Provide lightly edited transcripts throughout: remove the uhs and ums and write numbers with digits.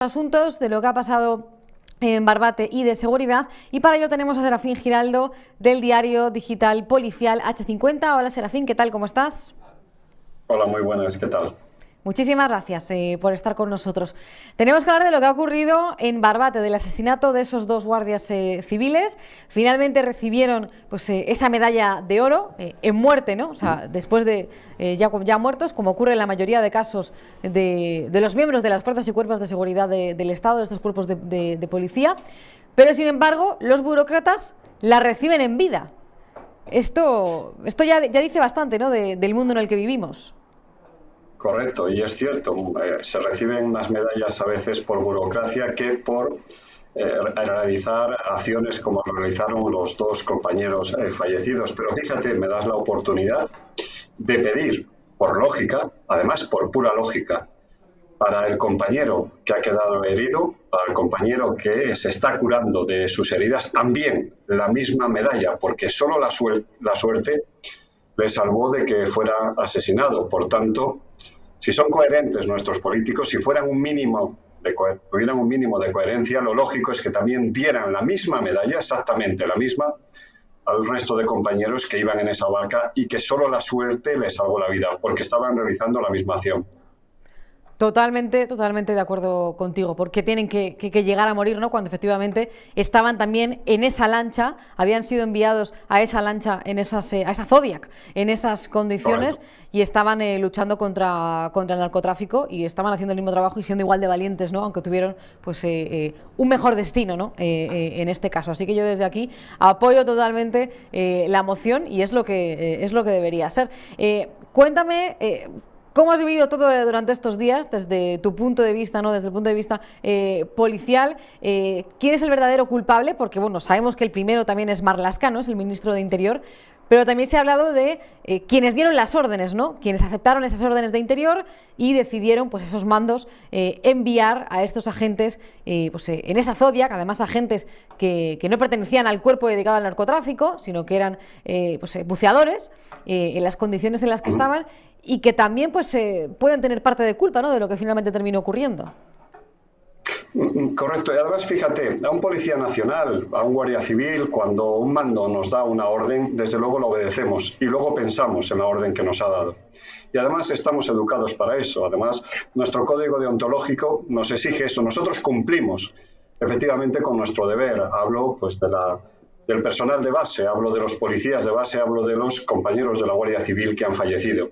Asuntos de lo que ha pasado en Barbate y de seguridad, y para ello tenemos a Serafín Giraldo del diario digital policial H50. Hola Serafín, ¿qué tal? ¿Cómo estás? Hola, muy buenas, ¿qué tal? Muchísimas gracias por estar con nosotros. Tenemos que hablar de lo que ha ocurrido en Barbate, del asesinato de esos dos guardias civiles. Finalmente recibieron pues, esa medalla de oro en muerte, ¿no? O sea, después de ya muertos, como ocurre en la mayoría de casos de los miembros de las fuerzas y cuerpos de seguridad del Estado, de estos cuerpos de policía. Pero, sin embargo, los burócratas la reciben en vida. Esto ya dice bastante, ¿no? del mundo en el que vivimos. Correcto, y es cierto, se reciben unas medallas a veces por burocracia que por realizar acciones como realizaron los dos compañeros fallecidos. Pero fíjate, me das la oportunidad de pedir, por lógica, además por pura lógica, para el compañero que ha quedado herido, para el compañero que se está curando de sus heridas, también la misma medalla, porque solo la suerte le salvó de que fuera asesinado. Por tanto, si son coherentes nuestros políticos, si tuvieran un mínimo de coherencia, lo lógico es que también dieran la misma medalla, exactamente la misma, al resto de compañeros que iban en esa barca y que solo la suerte les salvó la vida, porque estaban realizando la misma acción. Totalmente de acuerdo contigo, porque tienen que llegar a morir, ¿no? Cuando efectivamente estaban también en esa lancha, habían sido enviados a esa lancha, a esa Zodiac, en esas condiciones. Correcto. Y estaban luchando contra el narcotráfico y estaban haciendo el mismo trabajo y siendo igual de valientes, ¿no? Aunque tuvieron pues un mejor destino, ¿no? En este caso. Así que yo desde aquí apoyo totalmente la moción y es lo que debería ser. Cuéntame. ¿Cómo has vivido todo durante estos días, desde tu punto de vista, ¿no? Desde el punto de vista policial? ¿Quién es el verdadero culpable? Porque bueno, sabemos que el primero también es Marlaska, ¿no? Es el ministro de Interior, pero también se ha hablado de quienes dieron las órdenes, ¿no? Quienes aceptaron esas órdenes de Interior y decidieron, pues, esos mandos enviar a estos agentes, pues, en esa Zodiac, además agentes que no pertenecían al cuerpo dedicado al narcotráfico, sino que eran pues, buceadores, en las condiciones en las que estaban, y que también pues pueden tener parte de culpa, ¿no? De lo que finalmente terminó ocurriendo. Correcto, y además fíjate, a un policía nacional, a un guardia civil, cuando un mando nos da una orden, desde luego la obedecemos y luego pensamos en la orden que nos ha dado. Y además estamos educados para eso. Además, nuestro código deontológico nos exige eso. Nosotros cumplimos efectivamente con nuestro deber. Hablo pues del personal de base, hablo de los policías de base, hablo de los compañeros de la Guardia Civil que han fallecido.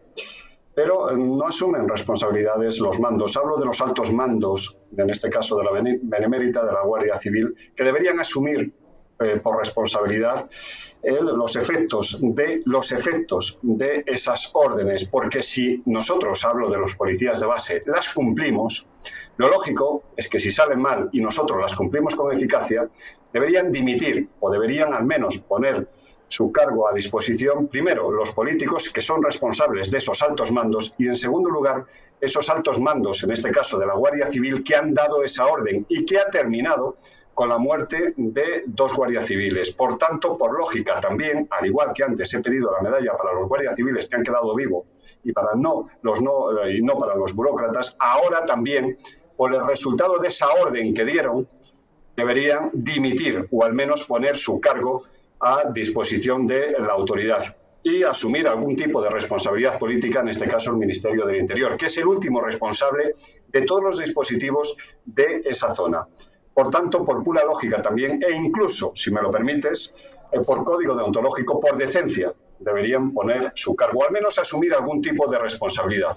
Pero no asumen responsabilidades los mandos. Hablo de los altos mandos, en este caso de la Benemérita, de la Guardia Civil, que deberían asumir por responsabilidad los efectos de esas órdenes, porque si nosotros, hablo de los policías de base, las cumplimos, lo lógico es que si salen mal y nosotros las cumplimos con eficacia, deberían dimitir o deberían al menos poner su cargo a disposición, primero, los políticos que son responsables de esos altos mandos y, en segundo lugar, esos altos mandos, en este caso de la Guardia Civil, que han dado esa orden y que ha terminado con la muerte de dos guardias civiles. Por tanto, por lógica también, al igual que antes he pedido la medalla para los guardias civiles que han quedado vivos y no para los burócratas, ahora también, por el resultado de esa orden que dieron, deberían dimitir o al menos poner su cargo a disposición de la autoridad y asumir algún tipo de responsabilidad política, en este caso el Ministerio del Interior, que es el último responsable de todos los dispositivos de esa zona. Por tanto, por pura lógica también, e incluso, si me lo permites, por código deontológico, por decencia, deberían poner su cargo, o al menos asumir algún tipo de responsabilidad.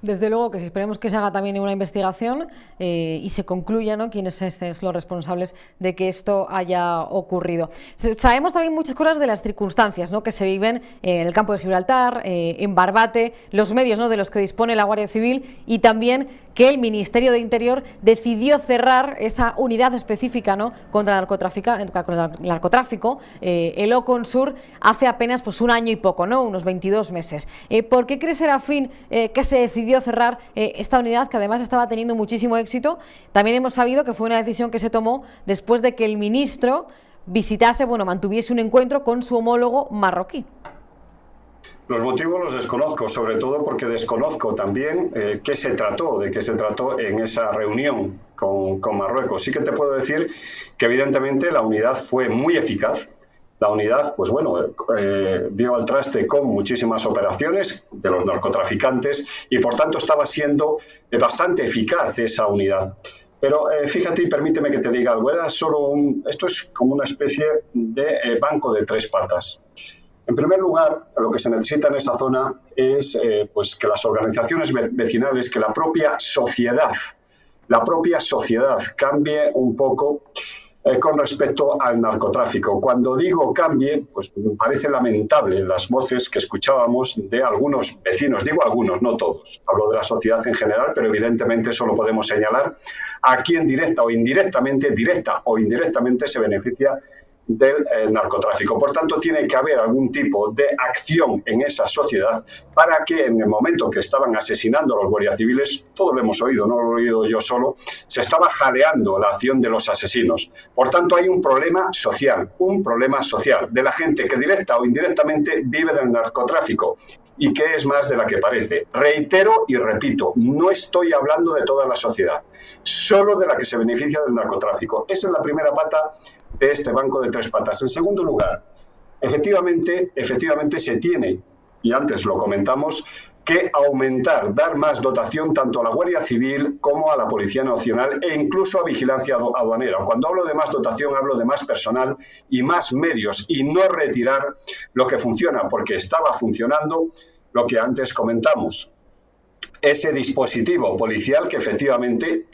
Desde luego que sí, esperemos que se haga también una investigación y se concluya, ¿no?, quiénes son los responsables de que esto haya ocurrido. Sabemos también muchas cosas de las circunstancias, ¿no?, que se viven en el campo de Gibraltar, en Barbate, los medios, ¿no?, de los que dispone la Guardia Civil, y también que el Ministerio de Interior decidió cerrar esa unidad específica, ¿no?, contra el narcotráfico, el Oconsur, hace apenas pues un año y poco, ¿no?, unos 22 meses. ¿Por qué cree Serafín que se decidió cerrar esta unidad, que además estaba teniendo muchísimo éxito? También hemos sabido que fue una decisión que se tomó después de que el ministro mantuviese un encuentro con su homólogo marroquí. Los motivos los desconozco, sobre todo porque desconozco también de qué se trató en esa reunión con Marruecos. Sí que te puedo decir que evidentemente la unidad fue muy eficaz. La unidad, pues bueno, dio al traste con muchísimas operaciones de los narcotraficantes y por tanto estaba siendo bastante eficaz esa unidad. Pero fíjate y permíteme que te diga algo, esto es como una especie de banco de tres patas. En primer lugar, lo que se necesita en esa zona es pues que las organizaciones vecinales, que la propia sociedad cambie un poco con respecto al narcotráfico. Cuando digo cambie, pues me parece lamentable las voces que escuchábamos de algunos vecinos, digo algunos, no todos, hablo de la sociedad en general, pero evidentemente solo podemos señalar a quien directa o indirectamente se beneficia del narcotráfico. Por tanto, tiene que haber algún tipo de acción en esa sociedad para que en el momento que estaban asesinando a los guardias civiles, todos lo hemos oído, no lo he oído yo solo, se estaba jaleando la acción de los asesinos. Por tanto, hay un problema social de la gente que directa o indirectamente vive del narcotráfico y que es más de la que parece. Reitero y repito, no estoy hablando de toda la sociedad, solo de la que se beneficia del narcotráfico. Esa es la primera pata de este banco de tres patas. En segundo lugar, efectivamente se tiene, y antes lo comentamos, que aumentar, dar más dotación tanto a la Guardia Civil como a la Policía Nacional e incluso a Vigilancia Aduanera. Cuando hablo de más dotación, hablo de más personal y más medios y no retirar lo que funciona, porque estaba funcionando lo que antes comentamos. Ese dispositivo policial que efectivamente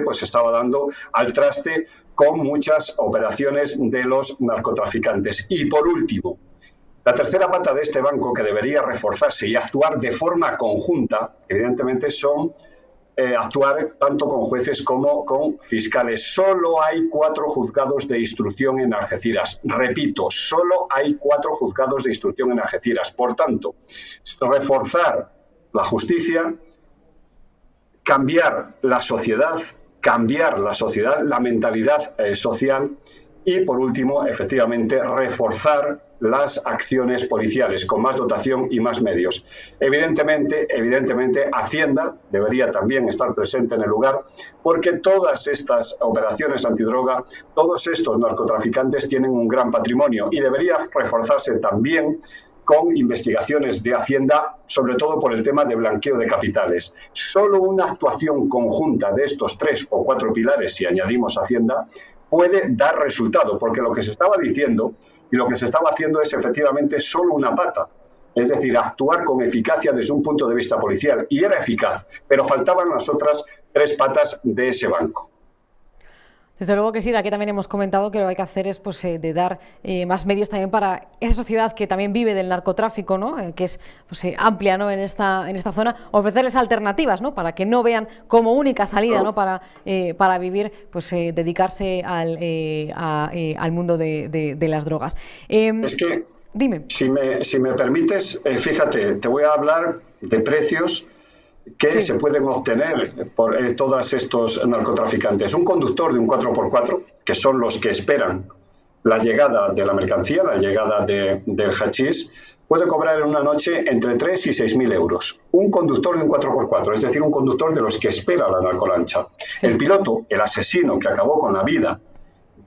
pues estaba dando al traste con muchas operaciones de los narcotraficantes. Y por último, la tercera pata de este banco que debería reforzarse y actuar de forma conjunta, evidentemente, son actuar tanto con jueces como con fiscales. Solo hay 4 juzgados de instrucción en Algeciras. Repito, solo hay 4 juzgados de instrucción en Algeciras. Por tanto, reforzar la justicia, cambiar la sociedad, la mentalidad social y, por último, efectivamente, reforzar las acciones policiales con más dotación y más medios. Evidentemente, Hacienda debería también estar presente en el lugar porque todas estas operaciones antidroga, todos estos narcotraficantes tienen un gran patrimonio y debería reforzarse también con investigaciones de Hacienda, sobre todo por el tema de blanqueo de capitales. Solo una actuación conjunta de estos 3 o 4 pilares, si añadimos Hacienda, puede dar resultado, porque lo que se estaba diciendo y lo que se estaba haciendo es efectivamente solo una pata, es decir, actuar con eficacia desde un punto de vista policial, y era eficaz, pero faltaban las otras 3 patas de ese banco. Desde luego que sí, aquí también hemos comentado que lo que hay que hacer es pues, de dar más medios también para esa sociedad que también vive del narcotráfico, ¿no? Que es pues, amplia, ¿no? en esta zona, ofrecerles alternativas, ¿no? Para que no vean como única salida, ¿no? Para vivir, pues dedicarse al mundo de las drogas. Es que, dime. Si me permites, fíjate, te voy a hablar de precios que se pueden obtener por todos estos narcotraficantes. Un conductor de un 4x4, que son los que esperan la llegada de la mercancía, la llegada del hachís, puede cobrar en una noche entre 3 y 6.000 euros. Un conductor de un 4x4, es decir, un conductor de los que espera la narcolancha. Sí. El piloto, el asesino que acabó con la vida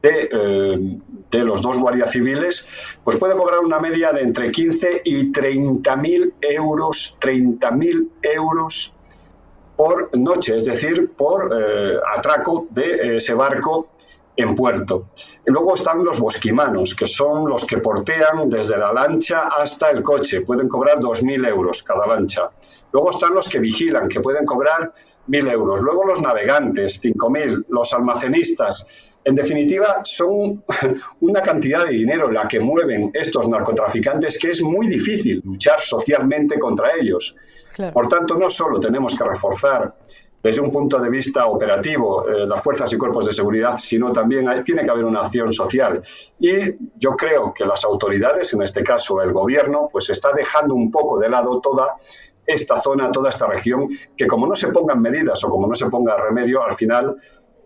de los 2 guardias civiles, pues puede cobrar una media de entre 15 y 30.000 euros por noche, es decir, por atraco de ese barco en puerto. Y luego están los bosquimanos, que son los que portean desde la lancha hasta el coche, pueden cobrar 2.000 euros cada lancha. Luego están los que vigilan, que pueden cobrar 1.000 euros. Luego los navegantes, 5.000, los almacenistas. En definitiva, son una cantidad de dinero la que mueven estos narcotraficantes que es muy difícil luchar socialmente contra ellos. Claro. Por tanto, no solo tenemos que reforzar desde un punto de vista operativo las fuerzas y cuerpos de seguridad, sino también tiene que haber una acción social. Y yo creo que las autoridades, en este caso el gobierno, pues está dejando un poco de lado toda esta zona, toda esta región, que como no se pongan medidas o como no se ponga remedio, al final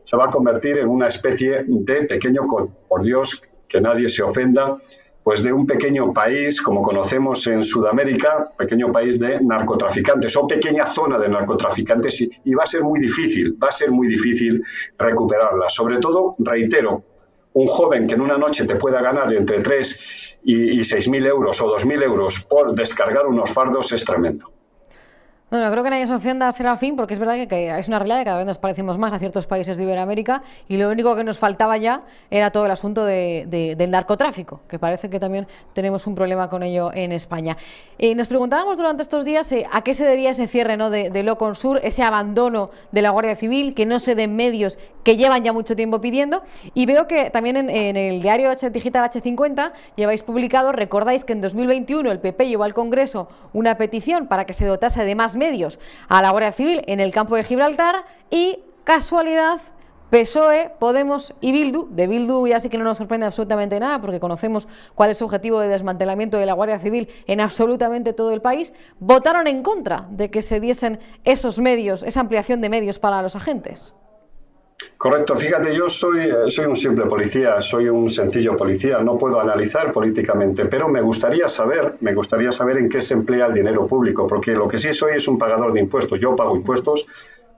se va a convertir en una especie de pequeño, por Dios, que nadie se ofenda, pues de un pequeño país, como conocemos en Sudamérica, pequeño país de narcotraficantes o pequeña zona de narcotraficantes, y va a ser muy difícil recuperarla. Sobre todo, reitero, un joven que en una noche te pueda ganar entre 3 y 6.000 euros o 2.000 euros por descargar unos fardos es tremendo. No, creo que nadie se ofenda, Serafín, porque es verdad que es una realidad que cada vez nos parecemos más a ciertos países de Iberoamérica y lo único que nos faltaba ya era todo el asunto del narcotráfico, que parece que también tenemos un problema con ello en España. Nos preguntábamos durante estos días a qué se debía ese cierre, ¿no?, de Loconsur, ese abandono de la Guardia Civil, que no se den medios que llevan ya mucho tiempo pidiendo, y veo que también en el diario digital H50 lleváis publicado, recordáis que en 2021 el PP llevó al Congreso una petición para que se dotase de más medios a la Guardia Civil en el campo de Gibraltar y, casualidad, PSOE, Podemos y Bildu, de Bildu ya sí que no nos sorprende absolutamente nada porque conocemos cuál es su objetivo de desmantelamiento de la Guardia Civil en absolutamente todo el país, votaron en contra de que se diesen esos medios, esa ampliación de medios para los agentes. Correcto, fíjate, yo soy un simple policía, soy un sencillo policía, no puedo analizar políticamente, pero me gustaría saber en qué se emplea el dinero público, porque lo que sí soy es un pagador de impuestos, yo pago impuestos,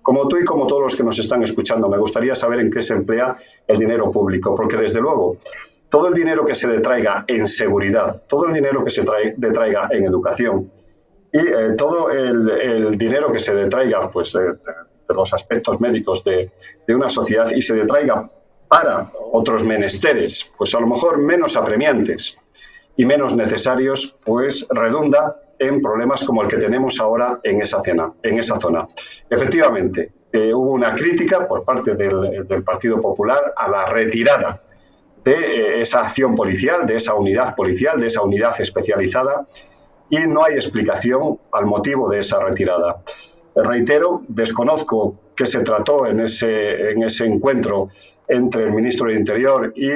como tú y como todos los que nos están escuchando, me gustaría saber en qué se emplea el dinero público, porque desde luego, todo el dinero que se detraiga en seguridad, todo el dinero que se detraiga en educación y todo el dinero que se detraiga, pues de los aspectos médicos de una sociedad y se detraiga para otros menesteres, pues a lo mejor menos apremiantes y menos necesarios, pues redunda en problemas como el que tenemos ahora en esa zona. Efectivamente, hubo una crítica por parte del Partido Popular a la retirada de esa acción policial, de esa unidad policial, de esa unidad especializada, y no hay explicación al motivo de esa retirada. Reitero, desconozco qué se trató en ese encuentro entre el ministro de Interior y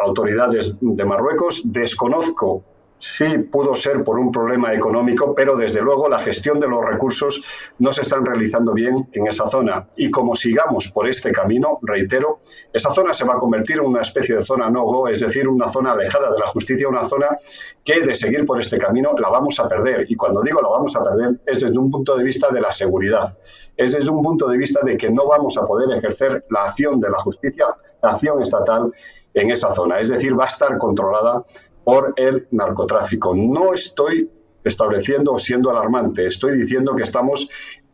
autoridades de Marruecos. Desconozco si pudo ser por un problema económico, pero desde luego la gestión de los recursos no se están realizando bien en esa zona. Y como sigamos por este camino, reitero, esa zona se va a convertir en una especie de zona no-go, es decir, una zona alejada de la justicia, una zona que de seguir por este camino la vamos a perder. Y cuando digo la vamos a perder es desde un punto de vista de la seguridad, es desde un punto de vista de que no vamos a poder ejercer la acción de la justicia, la acción estatal en esa zona. Es decir, va a estar controlada por el narcotráfico. No estoy estableciendo o siendo alarmante, estoy diciendo que estamos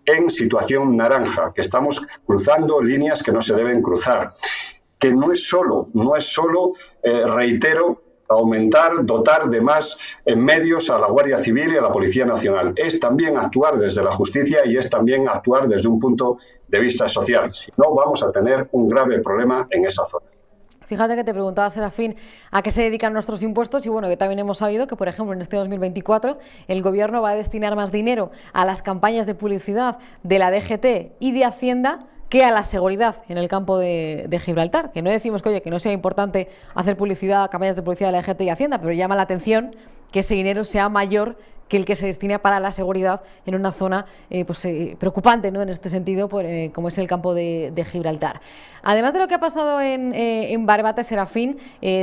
en situación naranja, que estamos cruzando líneas que no se deben cruzar, que no es solo, reitero, dotar de más medios a la Guardia Civil y a la Policía Nacional. Es también actuar desde la justicia y es también actuar desde un punto de vista social. Si no, vamos a tener un grave problema en esa zona. Fíjate que te preguntaba, Serafín, a qué se dedican nuestros impuestos y bueno, que también hemos sabido que, por ejemplo, en este 2024 el Gobierno va a destinar más dinero a las campañas de publicidad de la DGT y de Hacienda que a la seguridad en el campo de Gibraltar. Que no decimos que, oye, que no sea importante hacer publicidad, campañas de publicidad de la DGT y Hacienda, pero llama la atención que ese dinero sea mayor que el que se destina para la seguridad en una zona preocupante, ¿no?, en este sentido, como es el campo de Gibraltar. Además de lo que ha pasado en Barbate, Serafín,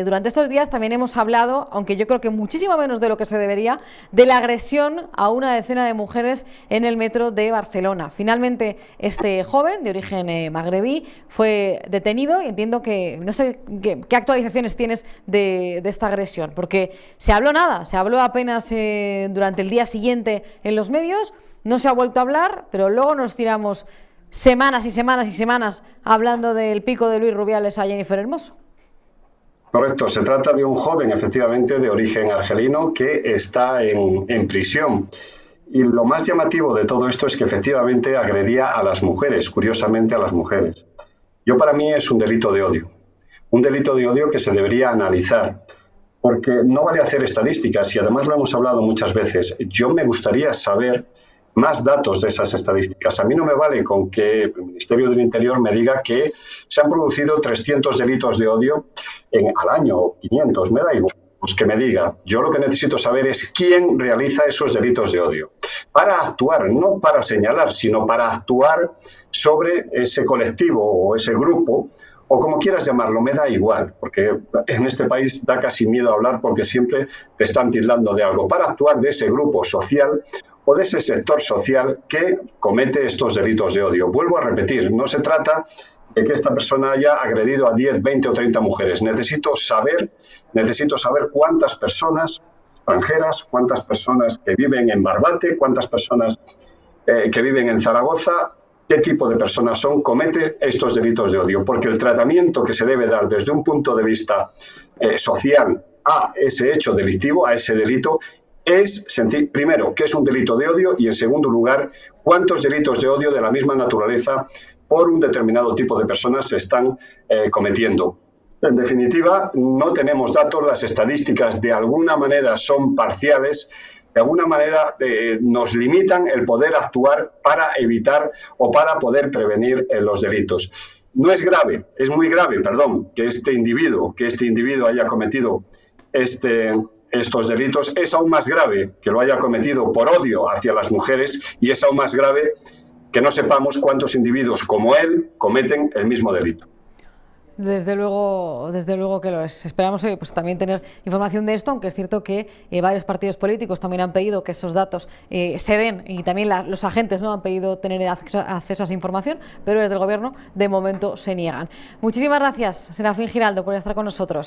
durante estos días también hemos hablado, aunque yo creo que muchísimo menos de lo que se debería, de la agresión a una decena de mujeres en el metro de Barcelona. Finalmente, este joven de origen magrebí fue detenido y entiendo que, no sé qué actualizaciones tienes de esta agresión, porque se habló apenas durante el día siguiente en los medios, no se ha vuelto a hablar, pero luego nos tiramos semanas y semanas y semanas hablando del pico de Luis Rubiales a Jennifer Hermoso. Correcto, se trata de un joven efectivamente de origen argelino que está en prisión. Y lo más llamativo de todo esto es que efectivamente agredía a las mujeres, curiosamente a las mujeres. Para mí es un delito de odio que se debería analizar. Porque no vale hacer estadísticas y además lo hemos hablado muchas veces. Yo me gustaría saber más datos de esas estadísticas. A mí no me vale con que el Ministerio del Interior me diga que se han producido 300 delitos de odio al año, 500, me da igual, pues que me diga. Yo lo que necesito saber es quién realiza esos delitos de odio. Para actuar, no para señalar, sino para actuar sobre ese colectivo o ese grupo o como quieras llamarlo, me da igual, porque en este país da casi miedo hablar porque siempre te están tildando de algo, para actuar de ese grupo social o de ese sector social que comete estos delitos de odio. Vuelvo a repetir, no se trata de que esta persona haya agredido a 10, 20 o 30 mujeres. Necesito saber cuántas personas extranjeras, cuántas personas que viven en Barbate, cuántas personas que viven en Zaragoza, qué tipo de personas son, comete estos delitos de odio, porque el tratamiento que se debe dar desde un punto de vista social a ese hecho delictivo, a ese delito, es sentir, primero, que es un delito de odio y, en segundo lugar, cuántos delitos de odio de la misma naturaleza por un determinado tipo de personas se están cometiendo. En definitiva, no tenemos datos, las estadísticas de alguna manera son parciales, de alguna manera nos limitan el poder actuar para evitar o para poder prevenir los delitos. No es grave, es muy grave, perdón, que este individuo haya cometido estos delitos. Es aún más grave que lo haya cometido por odio hacia las mujeres y es aún más grave que no sepamos cuántos individuos como él cometen el mismo delito. Desde luego que lo es. Esperamos pues, también tener información de esto, aunque es cierto que varios partidos políticos también han pedido que esos datos se den y también los agentes no han pedido tener acceso a esa información, pero desde el Gobierno de momento se niegan. Muchísimas gracias, Serafín Giraldo, por estar con nosotros.